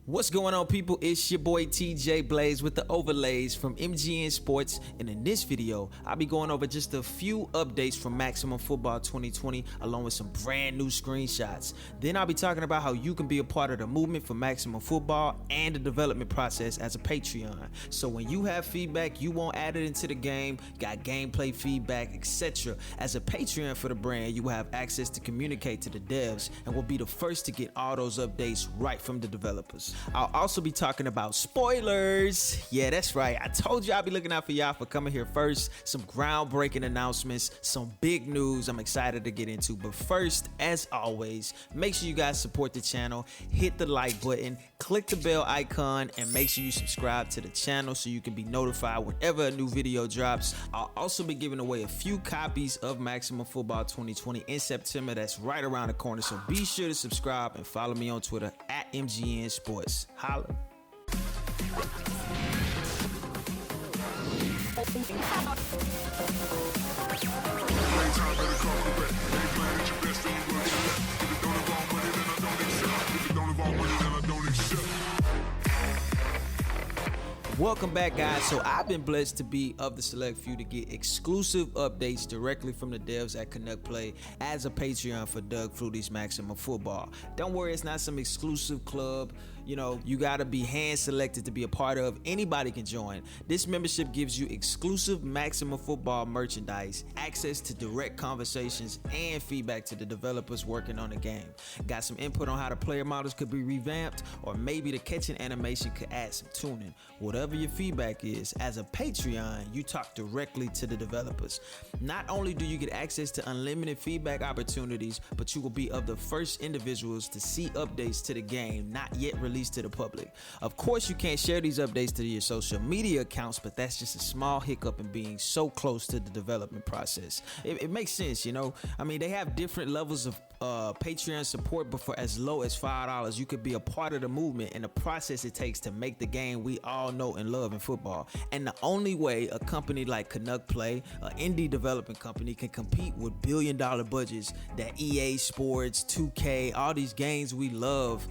What's going on, people? It's your boy TJ Blaze with the overlays from MGN Sports, and in this video I'll be going over just a few updates from Maximum Football 2020 along with some brand new screenshots. Then I'll be talking about how you can be a part of the movement for Maximum Football and the development process as a Patreon. So when you have feedback you want added into the game, got gameplay feedback, etc. As a Patreon for the brand, you will have access to communicate to the devs and will be the first to get all those updates right from the developers. I'll also be talking about spoilers. Yeah, that's right. I told you I'll be looking out for y'all for coming here first. Some groundbreaking announcements, some big news I'm excited to get into. But first, as always, make sure you guys support the channel. Hit the like button, click the bell icon, and make sure you subscribe to the channel so you can be notified whenever a new video drops. I'll also be giving away a few copies of Maximum Football 2020 in September. That's right around the corner. So be sure to subscribe and follow me on Twitter at MGN Sports. Holla. Welcome back, guys. So I've been blessed to be of the select few to get exclusive updates directly from the devs at Canuck Play as a Patreon for Doug Flutie's Maximum Football. Don't worry, it's not some exclusive club. You know, you gotta be hand selected to be a part of. Anybody can join. This membership gives you exclusive Maximum Football merchandise, access to direct conversations, and feedback to the developers working on the game. Got some input on how the player models could be revamped, or maybe the catching animation could add some tuning. Whatever your feedback is, as a Patreon, you talk directly to the developers. Not only do you get access to unlimited feedback opportunities, but you will be of the first individuals to see updates to the game not yet released to the public. Of course, you can't share these updates to your social media accounts, but that's just a small hiccup in being so close to the development process. It makes sense, you know. I mean, they have different levels of Patreon support, but for as low as $5, you could be a part of the movement and the process it takes to make the game we all know and love in football. And the only way a company like Canuck Play, an indie development company, can compete with billion-dollar budgets that EA Sports, 2K, all these games we love,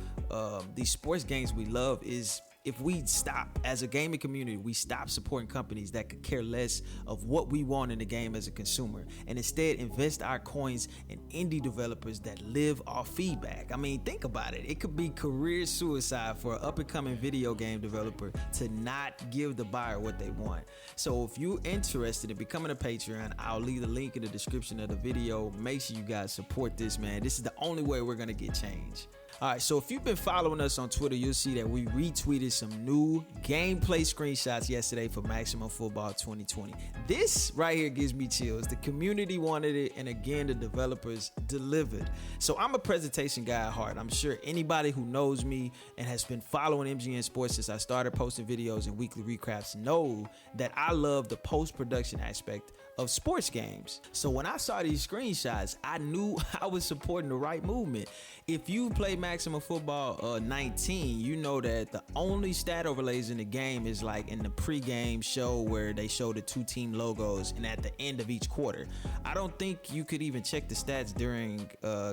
these sports games we love, is if we stop, as a gaming community, we stop supporting companies that could care less of what we want in the game as a consumer, and instead invest our coins in indie developers that live off feedback. I mean, think about it. It could be career suicide for an up-and-coming video game developer to not give the buyer what they want. So if you're interested in becoming a Patreon, I'll leave the link in the description of the video. Make sure you guys support this, man. This is the only way we're gonna get change. All right, so if you've been following us on Twitter, you'll see that we retweeted some new gameplay screenshots yesterday for Maximum Football 2020. This right here gives me chills. The community wanted it, and again, the developers delivered. So I'm a presentation guy at heart. I'm sure anybody who knows me and has been following MGN Sports since I started posting videos and weekly recaps know that I love the post-production aspect of sports games. So when I saw these screenshots, I knew I was supporting the right movement. If you play Maximum Football 19, you know that the only stat overlays in the game is like in the pre-game show where they show the two team logos and at the end of each quarter. I don't think you could even check the stats during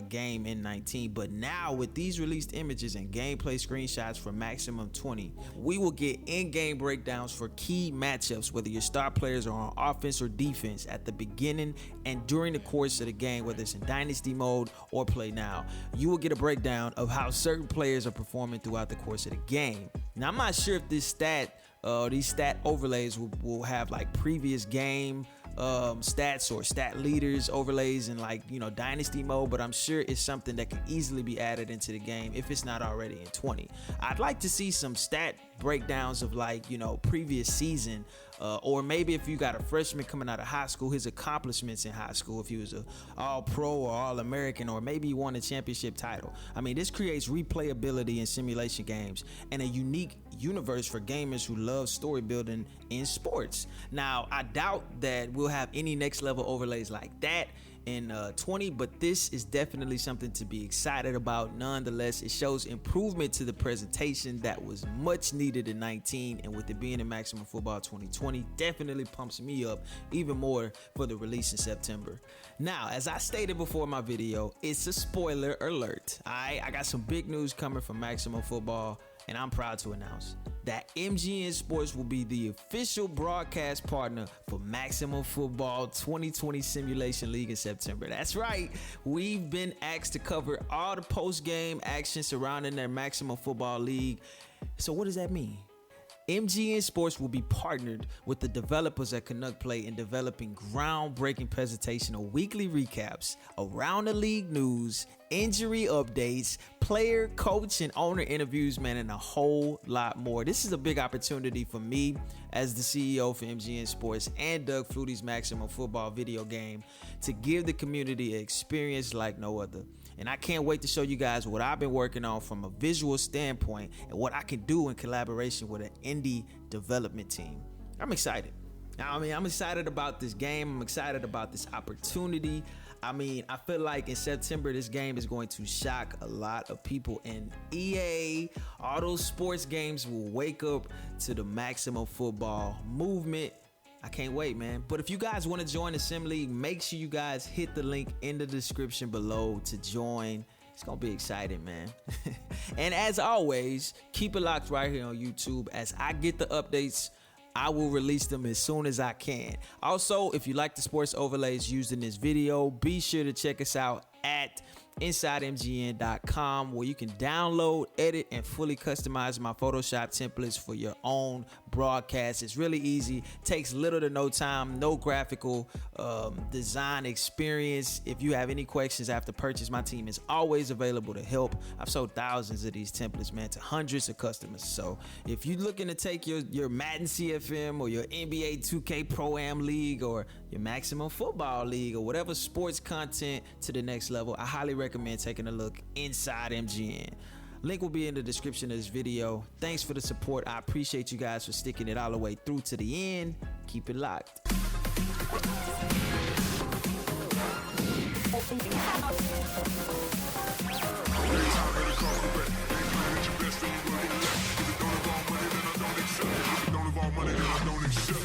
game in 19, but now with these released images and gameplay screenshots for Maximum 20, we will get in-game breakdowns for key matchups, whether your star players are on offense or defense, at the beginning and during the course of the game, whether it's in dynasty mode or play now. You will get a breakdown of how certain players are performing throughout the course of the game. Now, I'm not sure if these stat overlays will have like previous game stats or stat leaders overlays in, like, you know, dynasty mode, but I'm sure it's something that can easily be added into the game if it's not already in 20. I'd like to see some stat breakdowns of, like, you know, previous season, or maybe if you got a freshman coming out of high school, his accomplishments in high school, if he was a all-pro or all-American, or maybe he won a championship title. I mean, this creates replayability in simulation games and a unique universe for gamers who love story building in sports. Now, I doubt that we'll have any next level overlays like that in 20, but this is definitely something to be excited about. Nonetheless, it shows improvement to the presentation that was much needed in 19, and with it being in Maximum Football 2020, definitely pumps me up even more for the release in September. Now, as I stated before my video, it's a spoiler alert. I got some big news coming from Maximum Football And I'm proud to announce that MGN Sports will be the official broadcast partner for Maximum Football 2020 Simulation League in September. That's right. We've been asked to cover all the post-game action surrounding their Maximum Football League. So what does that mean? MGN Sports will be partnered with the developers at Canuck Play in developing groundbreaking presentational weekly recaps around the league news, injury updates, player, coach, and owner interviews, man, and a whole lot more. This is a big opportunity for me as the CEO for MGN Sports and Doug Flutie's Maximum Football video game to give the community an experience like no other. And I can't wait to show you guys what I've been working on from a visual standpoint and what I can do in collaboration with an indie development team. I'm excited. I'm excited about this game. I'm excited about this opportunity. I feel like in September, this game is going to shock a lot of people, and EA, all those sports games will wake up to the Maximum Football movement. I can't wait, man. But if you guys want to join the Sim League, make sure you guys hit the link in the description below to join. It's going to be exciting, man. And as always, keep it locked right here on YouTube. As I get the updates, I will release them as soon as I can. Also, if you like the sports overlays used in this video, be sure to check us out at InsideMGN.com, where you can download, edit, and fully customize my Photoshop templates for your own broadcast. It's really easy, takes little to no time, no graphical design experience. If you have any questions after purchase, my team is always available to help. I've sold thousands of these templates, man, to hundreds of customers. So if you're looking to take your Madden CFM or your NBA 2K Pro-Am League or your Maximum Football League or whatever sports content to the next level, I highly recommend taking a look inside MGN. Link will be in the description of this video. Thanks for the support. I appreciate you guys for sticking it all the way through to the end. Keep it locked. Don't involve money that I don't accept.